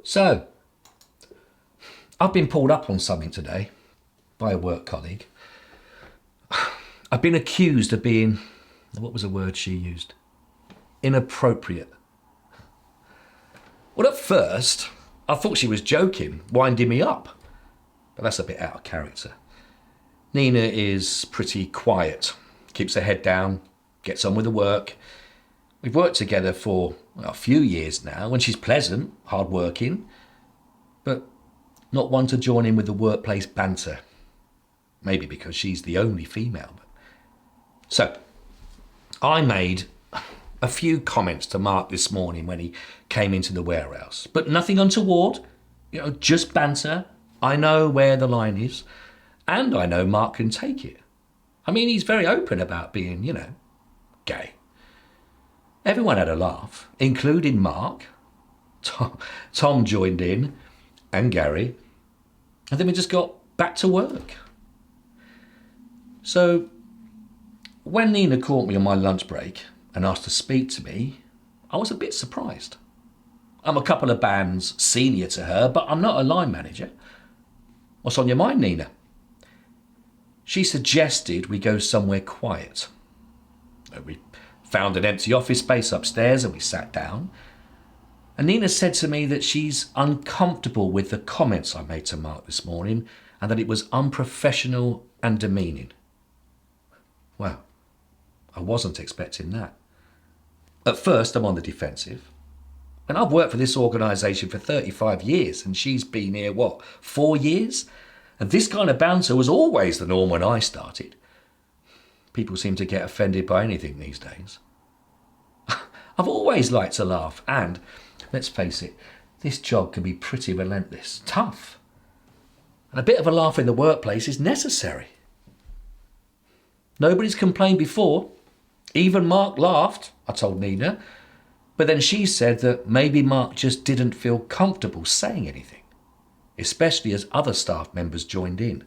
So, I've been pulled up on something today by a work colleague. I've been accused of being, what was the word she used? Inappropriate. Well, at first, I thought she was joking, winding me up. But that's a bit out of character. Nina is pretty quiet, keeps her head down, gets on with the work. We've worked together for a few years now, and she's pleasant, hard-working, but not one to join in with the workplace banter. Maybe because she's the only female. So, I made a few comments to Mark this morning when he came into the warehouse, but nothing untoward, just banter. I know where the line is, and I know Mark can take it. I mean, he's very open about being, gay. Everyone had a laugh, including Mark. Tom joined in, and Gary, and then we just got back to work. So, when Nina caught me on my lunch break and asked to speak to me, I was a bit surprised. I'm a couple of bands senior to her, but I'm not a line manager. What's on your mind, Nina? She suggested we go somewhere quiet. We found an empty office space upstairs and we sat down. And Nina said to me that she's uncomfortable with the comments I made to Mark this morning and that it was unprofessional and demeaning. Well, I wasn't expecting that. At first, I'm on the defensive. And I've worked for this organisation for 35 years and she's been here, 4 years? And this kind of banter was always the norm when I started. People seem to get offended by anything these days. I've always liked to laugh and, let's face it, this job can be pretty relentless, tough. And a bit of a laugh in the workplace is necessary. Nobody's complained before. Even Mark laughed, I told Nina. But then she said that maybe Mark just didn't feel comfortable saying anything, especially as other staff members joined in.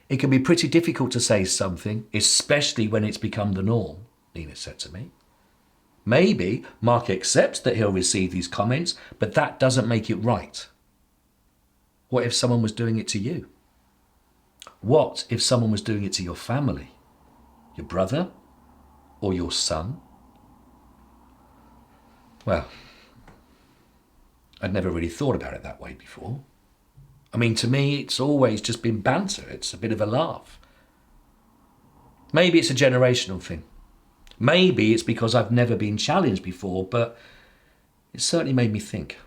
It can be pretty difficult to say something, especially when it's become the norm, Nina said to me. Maybe Mark accepts that he'll receive these comments, but that doesn't make it right. What if someone was doing it to you? What if someone was doing it to your family, your brother, or your son? Well, I'd never really thought about it that way before. I mean, to me, it's always just been banter. It's a bit of a laugh. Maybe it's a generational thing. Maybe it's because I've never been challenged before, but it certainly made me think.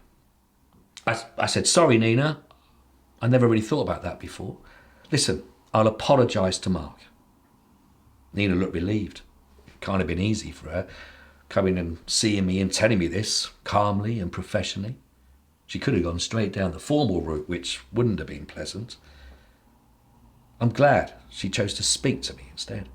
I said, sorry, Nina. I never really thought about that before. Listen, I'll apologise to Mark. Nina looked relieved. It can't have been easy for her, coming and seeing me and telling me this calmly and professionally. She could have gone straight down the formal route, which wouldn't have been pleasant. I'm glad she chose to speak to me instead.